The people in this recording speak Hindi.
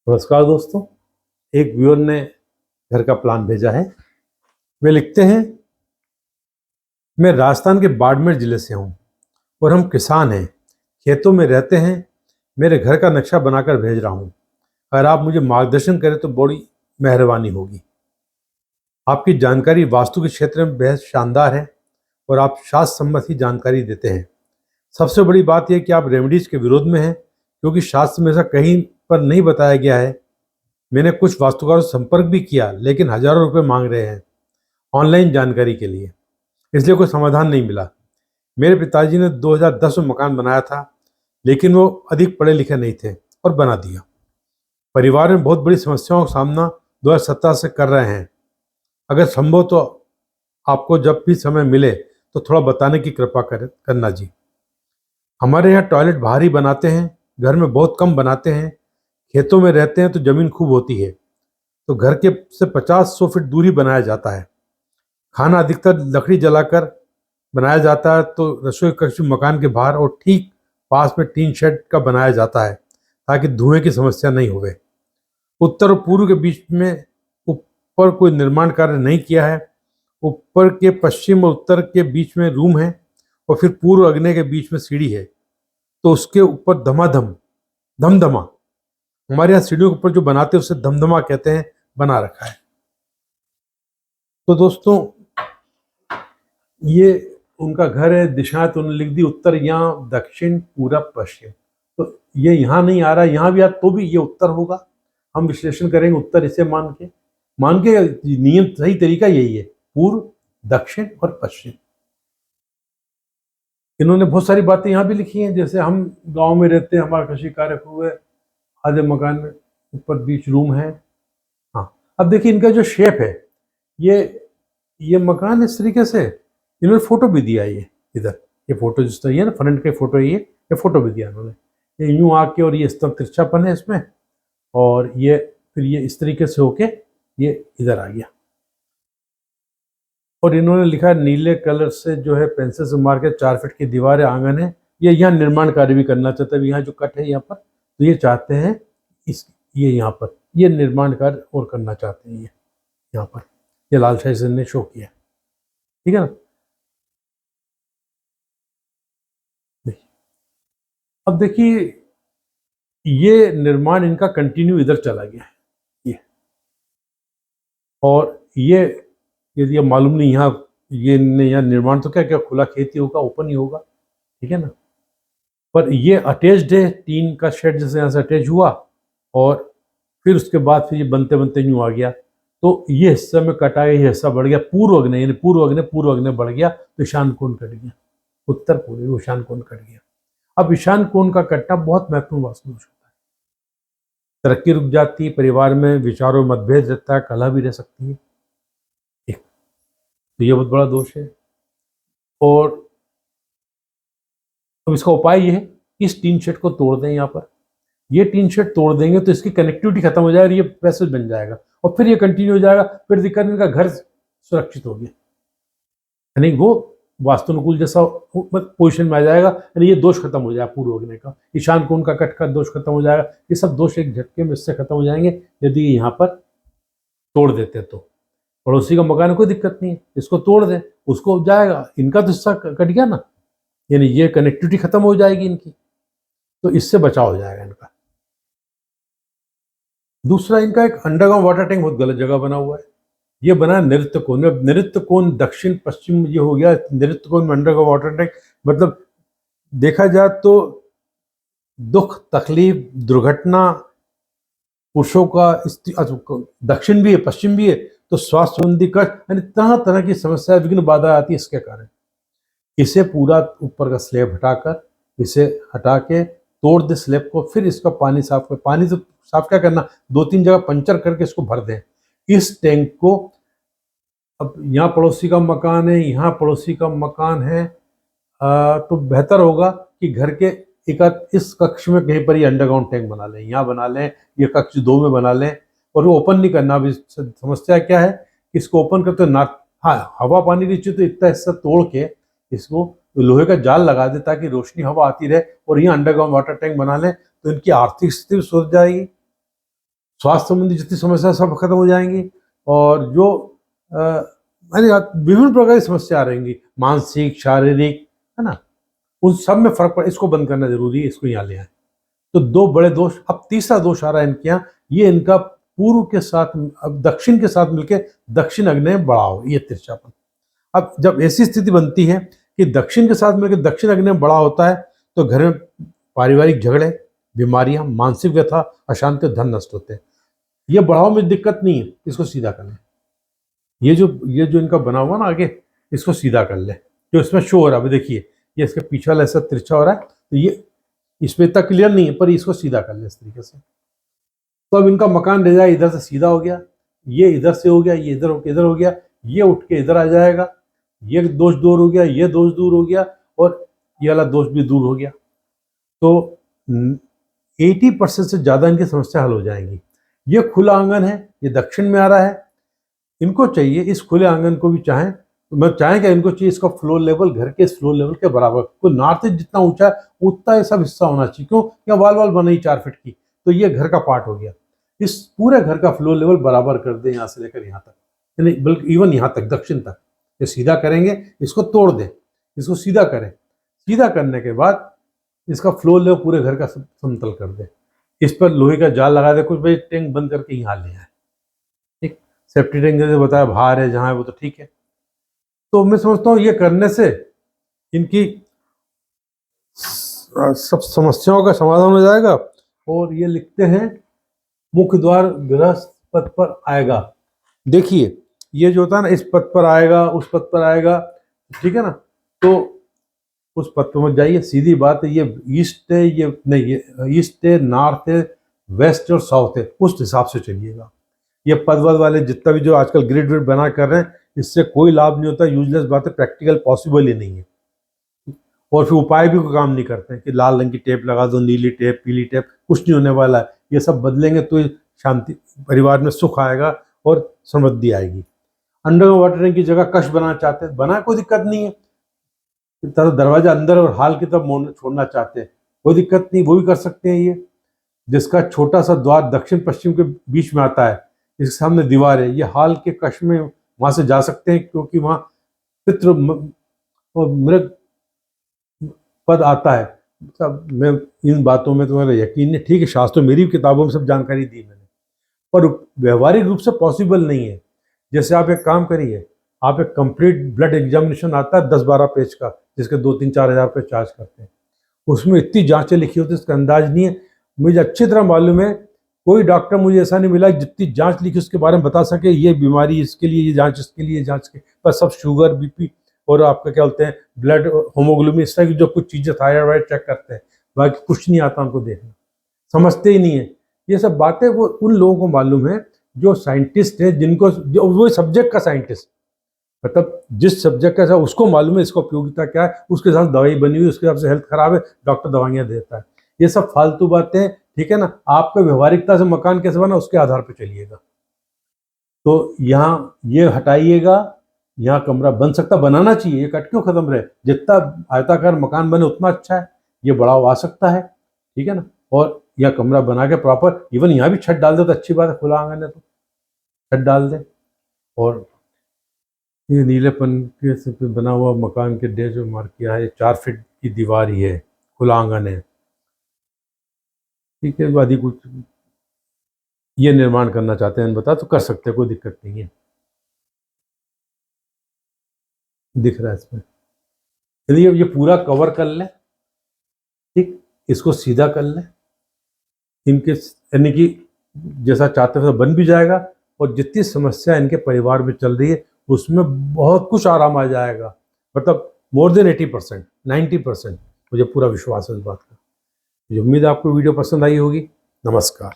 नमस्कार दोस्तों। एक व्यूअर ने घर का प्लान भेजा है। वे लिखते हैं, मैं राजस्थान के बाड़मेर जिले से हूँ और हम किसान हैं, खेतों में रहते हैं। मेरे घर का नक्शा बनाकर भेज रहा हूँ। अगर आप मुझे मार्गदर्शन करें तो बड़ी मेहरबानी होगी। आपकी जानकारी वास्तु के क्षेत्र में बेहद शानदार है और आप शास्त्र संबंधी जानकारी देते हैं। सबसे बड़ी बात यह कि आप रेमेडीज के विरोध में हैं, क्योंकि शास्त्र में ऐसा कहीं पर नहीं बताया गया है। मैंने कुछ वास्तुकारों से संपर्क भी किया, लेकिन हजारों रुपए मांग रहे हैं ऑनलाइन जानकारी के लिए, इसलिए कोई समाधान नहीं मिला। मेरे पिताजी ने 2010 में मकान बनाया था, लेकिन वो अधिक पढ़े लिखे नहीं थे और बना दिया। परिवार में बहुत बड़ी समस्याओं का सामना 2017 से कर रहे हैं। अगर संभव तो आपको जब भी समय मिले तो थोड़ा बताने की कृपा करना जी। हमारे यहाँ टॉयलेट बाहर ही बनाते हैं, घर में बहुत कम बनाते हैं। खेतों में रहते हैं तो जमीन खूब होती है, तो घर के से 50-100 फीट दूरी बनाया जाता है। खाना अधिकतर लकड़ी जलाकर बनाया जाता है, तो रसोई कक्ष मकान के बाहर और ठीक पास में टीन शेड का बनाया जाता है, ताकि धुएं की समस्या नहीं होवे। उत्तर और पूर्व के बीच में ऊपर कोई निर्माण कार्य नहीं किया है। ऊपर के पश्चिम और उत्तर के बीच में रूम है और फिर पूर्व अग्नि के बीच में सीढ़ी है, तो उसके ऊपर धमाधम धमधमा, हमारे यहाँ सीढ़ियों के ऊपर जो बनाते हैं उसे धमधमा कहते हैं, बना रखा है। तो दोस्तों, ये उनका घर है। दिशाएं तो उन्होंने लिख दी उत्तर, यहाँ दक्षिण पूरब पश्चिम। तो ये यहाँ नहीं आ रहा, यहाँ भी आ तो भी ये उत्तर होगा। हम विश्लेषण करेंगे उत्तर, इसे मान के नियम सही तरीका यही है, पूर्व दक्षिण और पश्चिम। इन्होंने बहुत सारी बातें यहाँ भी लिखी हैं, जैसे हम गांव में रहते हैं, हमारा कृषि कार्य हुए, आधे मकान में ऊपर बीच रूम है। हाँ, अब देखिए इनका जो शेप है, ये मकान इस तरीके से, इन्होंने फोटो भी दिया है। ये इधर ये फोटो जिस तरह है ना, फ्रंट के फोटो है, ये फोटो भी दिया इन्होंने। ये यूं आके और ये इस तरह तिरछापन है इसमें, और ये फिर ये इस तरीके से होके ये इधर आ गया। और इन्होंने लिखा है नीले कलर से जो है पेंसिल से मार के 4 फीट की दीवार है, आंगन है। ये यहाँ निर्माण कार्य भी करना चाहते हैं। यहाँ जो कट है यहाँ पर, तो ये चाहते हैं ये यहाँ पर ये निर्माण कार्य और करना चाहते हैं। ये यहाँ पर ये लाल शाही से ने शो किया, ठीक है ना। अब देखिए ये निर्माण इनका कंटिन्यू इधर चला गया है ये, और ये यदि अब मालूम नहीं यहाँ यहाँ निर्माण तो क्या क्या खुला खेत ही होगा, ओपन ही होगा, ठीक है ना। पर ये अटैच्ड है, टीन का शेड जैसे यहाँ से अटैच हुआ, और फिर उसके बाद फिर ये बनते बनते यूँ आ गया। तो ये हिस्सा में कटा गया, ये हिस्सा बढ़ गया, पूर्व अग्नि यानी पूर्व अग्नि बढ़ गया, तो ईशान कोण कट गया, उत्तर पूर्व ईशान कोण कट गया। अब ईशान कोण का कटना बहुत महत्वपूर्ण वास्तु दोष होता है। तरक्की रुक जाती है, परिवार में विचारों में मतभेद रहता है, कलह भी रह सकती है, एक तो ये बहुत बड़ा दोष है। और अब इसका उपाय ये है, इस टीन शेड को तोड़ दें। यहाँ पर ये टीन शेड तोड़ देंगे तो इसकी कनेक्टिविटी खत्म हो जाएगी, ये पैसेज बन जाएगा और फिर ये कंटिन्यू हो जाएगा। फिर दिक्कत, इनका घर सुरक्षित हो गया, यानी वो वास्तुनुकूल जैसा पोजीशन में आ जाएगा, यानी ये दोष खत्म हो जाएगा। पूर्व अग्नि का, ईशान कोण का कट का दोष खत्म हो जाएगा। ये सब दोष एक झटके में इससे खत्म हो जाएंगे यदि यहाँ पर तोड़ देते तो। पड़ोसी का मकान कोई दिक्कत नहीं है, इसको तोड़ दें, उसको जाएगा, इनका तो हिस्सा कट गया ना, यानी ये कनेक्टिविटी खत्म हो जाएगी इनकी, तो इससे बचाव हो जाएगा इनका। दूसरा, इनका एक अंडरग्राउंड वाटर टैंक बहुत गलत जगह बना हुआ है। ये बना नृत्य कोण में। नृत्य कोण दक्षिण पश्चिम ये हो गया, नृत्य कोण में अंडरग्राउंड वाटर टैंक। मतलब देखा जाए तो दुख तकलीफ दुर्घटना पुरुषों का, दक्षिण भी है पश्चिम भी है, तो स्वास्थ्य संबंधी कष्ट, यानी तरह तरह की समस्या विघ्न बाधा आती है इसके कारण। इसे पूरा ऊपर का स्लैब हटाकर, इसे हटा के तोड़ दे स्लैब को, फिर इसका पानी साफ कर। पानी तो साफ क्या करना, 2-3 जगह पंचर करके इसको भर दें इस टैंक को। अब यहाँ पड़ोसी का मकान है, यहाँ पड़ोसी का मकान है, तो बेहतर होगा कि घर के इस कक्ष में कहीं पर ये अंडरग्राउंड टैंक बना लें, यहाँ बना लें, ये कक्ष 2 में बना लें, और वो ओपन नहीं करना। अभी समस्या क्या है कि इसको ओपन करते ना, हाँ हवा पानी नीचे, तो इतना हिस्सा तोड़ के इसको लोहे का जाल लगा दे ताकि रोशनी हवा आती रहे, और यहाँ अंडरग्राउंड वाटर टैंक बना लें, तो इनकी आर्थिक स्थिति सुधर जाएगी। स्वास्थ्य संबंधी जितनी समस्या सब खत्म हो जाएंगी, और जो यानी विभिन्न प्रकार की समस्या आ रहेंगी, मानसिक, शारीरिक, है ना, उन सब में फर्क पड़े। इसको बंद करना जरूरी है, इसको यहाँ ले आए। तो दो बड़े दोष, अब तीसरा दोष आ रहा है इनके यहाँ, ये इनका पूर्व के साथ, अब दक्षिण के साथ मिलके दक्षिण अग्नेय बढ़ाओ, ये तिरछापन। अब जब ऐसी स्थिति बनती है कि दक्षिण के साथ मिलकर दक्षिण अग्नेय बड़ा होता है, तो घर में पारिवारिक झगड़े, बीमारियां, मानसिक व्यथा, अशांति, धन नष्ट होते हैं। ये बढ़ाव में दिक्कत नहीं है, इसको सीधा कर ले। ये जो इनका बना हुआ ना आगे, इसको सीधा कर ले। जो इसमें शो हो रहा है, अभी देखिए ये इसके पीछे वाला ऐसा तिरछा हो रहा है, तो ये इसमें इतना क्लियर नहीं है, पर इसको सीधा कर ले इस तरीके से। तो अब इनका मकान रह जाए, इधर से सीधा हो गया, ये इधर से हो गया, ये इधर हो गया, ये उठ के इधर आ जाएगा, ये दोष दूर हो गया, ये दोष दूर हो गया, और ये वाला दोष भी दूर हो गया। तो 80% से ज़्यादा इनकी समस्या हल हो जाएंगी। ये खुला आंगन है, ये दक्षिण में आ रहा है। इनको चाहिए इस खुले आंगन को भी चाहें तो मैं चाहें कि इनको चाहिए इसका फ्लोर लेवल घर के फ्लोर लेवल के बराबर, कोई नॉर्थ जितना ऊंचा है उतना ये सब हिस्सा होना चाहिए। क्यों? या वाल बनाई 4 फीट की, तो ये घर का पार्ट हो गया। इस पूरे घर का फ्लोर लेवल बराबर कर दें, यहाँ से लेकर यहाँ तक, यानी बल्कि इवन यहाँ तक, दक्षिण तक। ये सीधा करेंगे, इसको तोड़ दें, इसको सीधा करें। सीधा करने के बाद इसका फ्लोर लेवल पूरे घर का समतल कर दें। इस पर लोहे का जाल लगा दे, कुछ भाई टैंक बंद करके यहाँ ले आए। ठीक, सेफ्टी टैंक जैसे बताया बाहर है, जहाँ है वो तो ठीक है। तो मैं समझता हूँ ये करने से इनकी सब समस्याओं का समाधान हो जाएगा। और ये लिखते हैं मुख्य द्वार गृहस्थ पथ पर आएगा। देखिए ये जो होता है ना, इस पथ पर आएगा, उस पथ पर आएगा, ठीक है ना, तो उस पथ पर मत जाइए, सीधी बात है। ये ईस्ट है, ये नहीं, ये ईस्ट है, नॉर्थ है, वेस्ट और साउथ है, उस हिसाब से चलिएगा। ये पद वद वाले जितना भी जो आजकल ग्रिड विड बना कर रहे हैं, इससे कोई लाभ नहीं होता, यूजलेस बात है, प्रैक्टिकल पॉसिबल ही नहीं है। और फिर उपाय भी कोई काम नहीं करते हैं कि लाल रंग की टेप लगा दो, नीली टेप, पीली टेप, कुछ नहीं होने वाला है। ये सब बदलेंगे तो शांति, परिवार में सुख आएगा और समृद्धि आएगी। अंडर वाटर टैंक की जगह कश बनाना चाहते हैं, बना, कोई दिक्कत नहीं है। तरह दरवाजा अंदर और हाल की तरफ छोड़ना चाहते हैं, कोई दिक्कत नहीं, वो भी कर सकते हैं। ये जिसका छोटा सा द्वार दक्षिण पश्चिम के बीच में आता है, इसके सामने दीवार है, ये हाल के कश में वहां से जा सकते हैं, क्योंकि वहां पितृ और मृग पद आता है। सब मैं इन बातों में तुम्हारा यकीन नहीं, ठीक है, शास्त्रों मेरी किताबों में सब जानकारी दी मैंने, पर व्यवहारिक रूप से पॉसिबल नहीं है। जैसे आप एक काम करिए, आप एक कंप्लीट ब्लड एग्जामिनेशन आता है 10-12 पेज का, जिसके 2-3-4 हज़ार रुपये चार्ज करते हैं, उसमें इतनी जांचें लिखी होती है, इसका अंदाज नहीं है। मुझे अच्छी तरह मालूम है, कोई डॉक्टर मुझे ऐसा नहीं मिला जितनी जांच लिखी उसके बारे में बता सके, ये बीमारी इसके लिए, ये जांच इसके लिए, जांच के, पर सब शुगर, बीपी और आपका क्या बोलते हैं ब्लड होमोग्लोबिन, इस तरह की जो कुछ चीज़ें थायराइड चेक करते हैं, बाकी कुछ नहीं आता उनको देखना, समझते ही नहीं है। ये सब बातें वो उन लोगों को मालूम है जो साइंटिस्ट है, जिनको जो वो सब्जेक्ट का साइंटिस्ट, मतलब जिस सब्जेक्ट का उसको मालूम है इसका उपयोगिता क्या है, उसके साथ दवाई बनी हुई, उसके हिसाब से हेल्थ खराब है, डॉक्टर दवाइयाँ देता है। ये सब फालतू बातें, ठीक है ना। आपको व्यवहारिकता से मकान कैसे बना उसके आधार पर चलिएगा। तो यहाँ ये हटाइएगा, यहाँ कमरा बन सकता, बनाना चाहिए, ये कट क्यों खत्म रहे, जितना आयताकार मकान बने उतना अच्छा है, ये बढ़ाव आ सकता है, ठीक है ना। और यह कमरा बना के प्रॉपर, इवन यहाँ भी छत डाल दे तो अच्छी बात है, खुला आंगन है तो छत डाल दे। और ये नीलेपन के से बना हुआ मकान के डे जो मार्क किया है, 4 फीट की दीवार ही है, खुला आंगन है, ठीक है। वादी कुछ ये निर्माण करना चाहते हैं बता तो कर सकते हैं, कोई दिक्कत नहीं है। दिख रहा है इसमें, चलिए ये पूरा कवर कर लें, ठीक, इसको सीधा कर लें, इनके यानी कि जैसा चाहते हैं बन भी जाएगा। और जितनी समस्या इनके परिवार में चल रही है उसमें बहुत कुछ आराम आ जाएगा, मतलब मोर देन 80%, 90%, मुझे पूरा विश्वास है इस बात का। मुझे उम्मीद है आपको वीडियो पसंद आई होगी। नमस्कार।